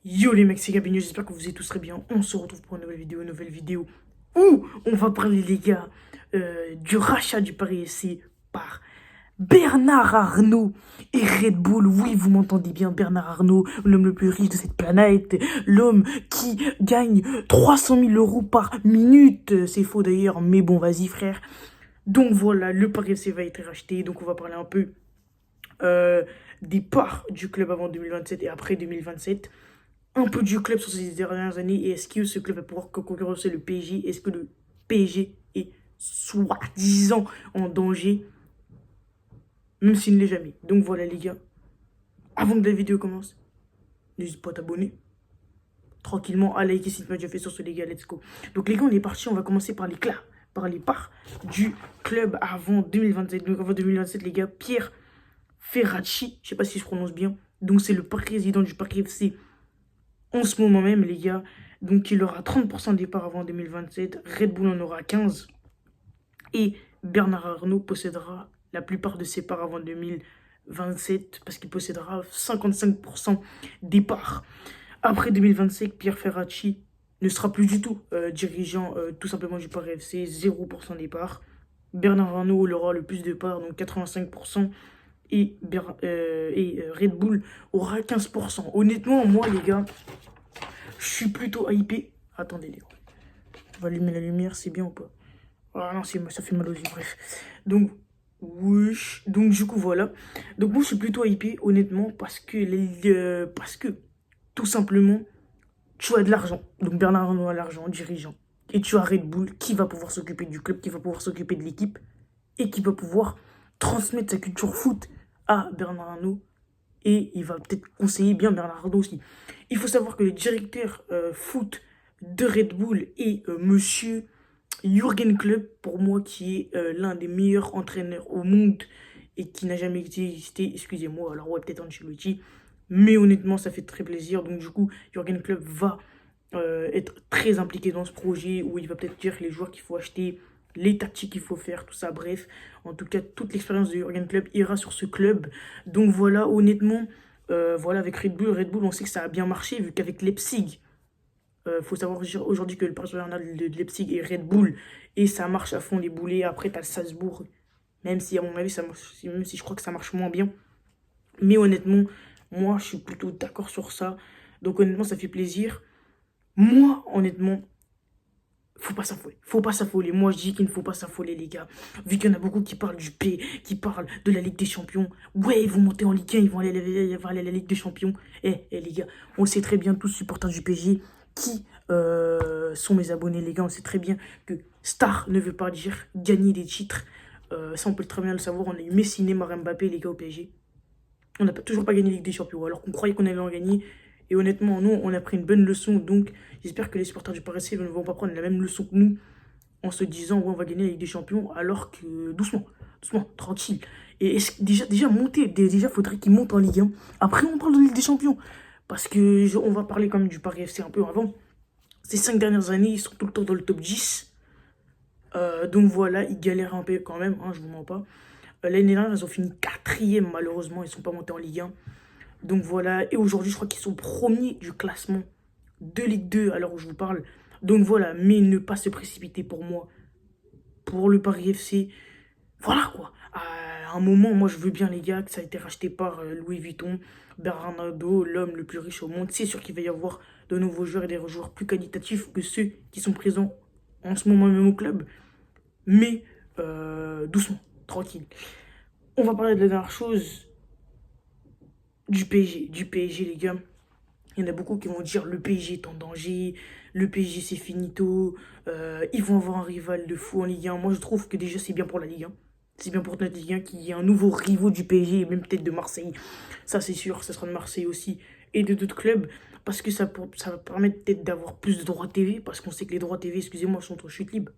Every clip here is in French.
Yo les mecs, c'est Gabino, j'espère que vous êtes tous très bien. On se retrouve pour une nouvelle vidéo où on va parler les gars du rachat du Paris FC par Bernard Arnault et Red Bull. Oui, vous m'entendez bien, Bernard Arnault, l'homme le plus riche de cette planète, l'homme qui gagne 300 000 euros par minute. C'est faux d'ailleurs, mais bon, vas-y frère. Donc voilà, le Paris FC va être racheté, donc on va parler un peu euh, des parts du club avant 2027 et après 2027, un peu du club sur ces dernières années et est-ce que ce club va pouvoir concurrencer le PSG? Est-ce que le PSG est soi-disant en danger, même s'il ne l'est jamais? Donc voilà les gars, avant que la vidéo commence, n'hésite pas à t'abonner tranquillement, à liker si tu m'as déjà fait sur ce les gars, let's go. Donc les gars, on est parti, on va commencer par par les parts du club avant 2027. Donc avant 2027 les gars, Pierre Ferracci, je sais pas si je prononce bien, donc c'est le président du Paris FC en ce moment même, les gars. Donc, il aura 30% des parts avant 2027. Red Bull en aura 15. Et Bernard Arnault possédera la plupart de ses parts avant 2027 parce qu'il possédera 55% des parts. Après 2025, Pierre Ferracci ne sera plus du tout dirigeant tout simplement du Paris FC, 0% des parts. Bernard Arnault aura le plus de parts, donc 85%. Et, Red Bull aura 15%. Honnêtement, moi, les gars, je suis plutôt hypé. Attendez, les gars. On va allumer la lumière, c'est bien ou pas? Ah non, ça fait mal aux yeux, bref. Donc, oui. Donc, du coup, voilà. Donc, moi, je suis plutôt hypé, honnêtement, parce que, tout simplement, tu as de l'argent. Donc, Bernard Arnault a l'argent, dirigeant. Et tu as Red Bull qui va pouvoir s'occuper du club, qui va pouvoir s'occuper de l'équipe et qui va pouvoir transmettre sa culture foot à Bernard Arnault. Et il va peut-être conseiller bien Bernard Arnault aussi. Il faut savoir que le directeur foot de Red Bull est monsieur Jürgen Klopp, pour moi, qui est l'un des meilleurs entraîneurs au monde et qui n'a jamais existé, excusez-moi, alors ouais, peut-être Ancelotti, mais honnêtement, ça fait très plaisir. Donc, du coup, Jürgen Klopp va être très impliqué dans ce projet où il va peut-être dire les joueurs qu'il faut acheter, les tactiques qu'il faut faire, tout ça. Bref, en tout cas, toute l'expérience de Jürgen Klopp ira sur ce club. Donc, voilà, honnêtement, voilà, avec Red Bull, on sait que ça a bien marché, vu qu'avec Leipzig, faut savoir aujourd'hui que le Paris Saint-Germain de Leipzig est Red Bull et ça marche à fond les boulets. Après, tu as le Salzbourg, même si à mon avis, même si je crois que ça marche moins bien. Mais honnêtement, moi, je suis plutôt d'accord sur ça. Donc honnêtement, ça fait plaisir. Moi, honnêtement, faut pas s'affoler. Faut pas s'affoler. Moi, je dis qu'il ne faut pas s'affoler, les gars. Vu qu'il y en a beaucoup qui parlent du P, qui parlent de la Ligue des Champions. Ouais, ils vont monter en Ligue 1, ils vont aller à la Ligue des Champions. Les gars, on le sait très bien, tous supporters du PSG qui sont mes abonnés, les gars. On sait très bien que star ne veut pas dire gagner des titres. Ça, on peut très bien le savoir. On a eu Messi, Neymar, Mbappé, les gars, au PSG. On n'a toujours pas gagné la Ligue des Champions, alors qu'on croyait qu'on allait en gagner. Et honnêtement, nous, on a pris une bonne leçon. Donc, j'espère que les supporters du Paris FC ne vont pas prendre la même leçon que nous en se disant, ouais, on va gagner la Ligue des Champions, alors que doucement, doucement, tranquille. Et déjà monter, déjà, faudrait qu'ils montent en Ligue 1. Après, on parle de Ligue des Champions. Parce que on va parler quand même du Paris FC un peu avant. Ces 5 dernières années, ils sont tout le temps dans le top 10. Donc voilà, ils galèrent un peu quand même, hein, je vous mens pas. L'année dernière, ils ont fini quatrième, malheureusement, ils ne sont pas montés en Ligue 1. Donc voilà, et aujourd'hui, je crois qu'ils sont premiers du classement de Ligue 2 à l'heure où je vous parle. Donc voilà, mais ne pas se précipiter pour moi, pour le Paris FC. Voilà quoi. À un moment, moi je veux bien les gars que ça a été racheté par Louis Vuitton, Bernardo, l'homme le plus riche au monde. C'est sûr qu'il va y avoir de nouveaux joueurs et des joueurs plus qualitatifs que ceux qui sont présents en ce moment même au club. Mais doucement, tranquille. On va parler de la dernière chose, du PSG. Du PSG, les gars. Il y en a beaucoup qui vont dire le PSG est en danger, le PSG c'est finito, ils vont avoir un rival de fou en Ligue 1. Moi je trouve que déjà c'est bien pour la Ligue 1. C'est bien pour notre Ligue 1 qu'il y ait un nouveau rivaux du PSG et même peut-être de Marseille. Ça c'est sûr, ça sera de Marseille aussi et de d'autres clubs. Parce que ça va permettre peut-être d'avoir plus de droits TV. Parce qu'on sait que les droits TV, excusez-moi, sont en chute libre.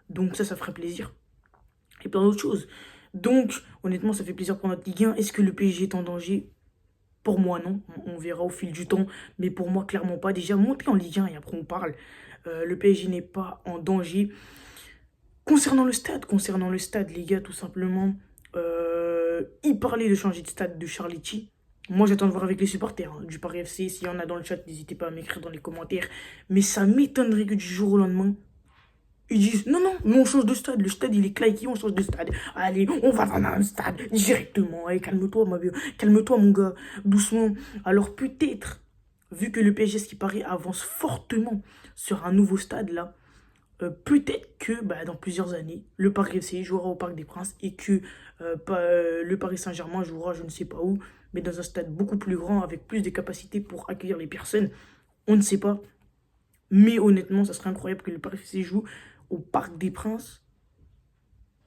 Donc ça ferait plaisir. Et plein d'autres choses. Donc honnêtement ça fait plaisir pour notre Ligue 1. Est-ce que le PSG est en danger? Pour moi, non. On verra au fil du temps. Mais pour moi, clairement pas. Déjà, monter en Ligue 1 et après on parle. Le PSG n'est pas en danger. Concernant le stade, les gars, tout simplement, il parlait de changer de stade de Charletti. Moi, j'attends de voir avec les supporters hein, du Paris FC. S'il y en a dans le chat, n'hésitez pas à m'écrire dans les commentaires. Mais ça m'étonnerait que du jour au lendemain, ils disent non, non, nous on change de stade. Le stade il est claqué, on change de stade. Allez, on va dans un stade directement. Allez, calme-toi, calme-toi, mon gars, doucement. Alors peut-être, vu que le PSG, ce qui paraît, avance fortement sur un nouveau stade là, peut-être que bah, dans plusieurs années, le Paris FC jouera au Parc des Princes et que le Paris Saint-Germain jouera je ne sais pas où, mais dans un stade beaucoup plus grand, avec plus de capacités pour accueillir les personnes. On ne sait pas. Mais honnêtement, ça serait incroyable que le Paris FC joue au Parc des Princes.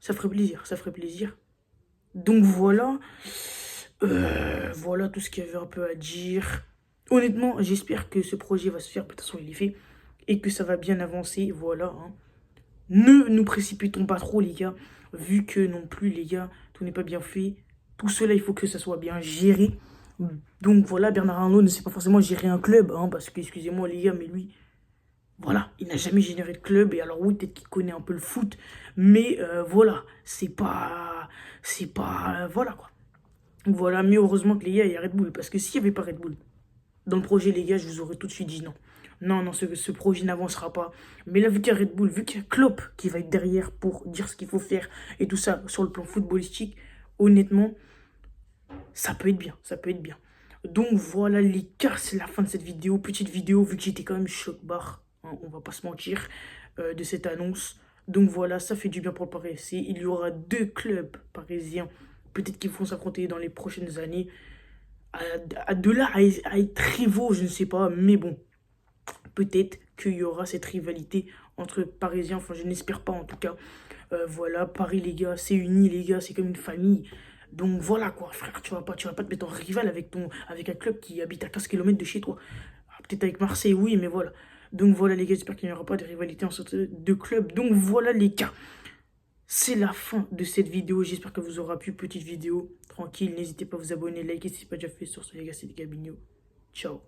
Ça ferait plaisir, ça ferait plaisir. Donc voilà, voilà tout ce qu'il y avait un peu à dire. Honnêtement, j'espère que ce projet va se faire, de toute façon il est fait, et que ça va bien avancer, voilà. Hein. Ne nous précipitons pas trop les gars, vu que non plus les gars, tout n'est pas bien fait. Tout cela, il faut que ça soit bien géré. Donc voilà, Bernard Arnault ne sait pas forcément gérer un club, hein, parce que, excusez-moi les gars, mais lui, voilà, il n'a jamais généré de club. Et alors oui, peut-être qu'il connaît un peu le foot. Mais voilà, c'est pas... voilà quoi. Voilà, mais heureusement que les gars, il y a Red Bull. Parce que s'il n'y avait pas Red Bull dans le projet, les gars, je vous aurais tout de suite dit non. Non, non, ce projet n'avancera pas. Mais là, vu qu'il y a Red Bull, vu qu'il y a Klopp qui va être derrière pour dire ce qu'il faut faire et tout ça sur le plan footballistique, honnêtement, ça peut être bien, ça peut être bien. Donc voilà les gars, c'est la fin de cette vidéo. Petite vidéo, vu que j'étais quand même choc-barre, hein, on va pas se mentir, de cette annonce. Donc voilà, ça fait du bien pour le Paris FC. Il y aura 2 clubs parisiens, peut-être qu'ils vont s'affronter dans les prochaines années. De là à être rivaux, je ne sais pas, mais bon, peut-être qu'il y aura cette rivalité entre Parisiens, enfin je n'espère pas en tout cas. Voilà, Paris les gars, c'est uni les gars, c'est comme une famille. Donc voilà quoi, frère, tu vas pas te mettre en rival avec un club qui habite à 15 km de chez toi. Ah, peut-être avec Marseille, oui, mais voilà. Donc voilà les gars, j'espère qu'il n'y aura pas de rivalité entre ces 2 clubs. Donc voilà les gars, c'est la fin de cette vidéo. J'espère que vous aura plu, petite vidéo tranquille. N'hésitez pas à vous abonner, liker si ce n'est pas déjà fait sur ce les gars, c'est les gars Ciao.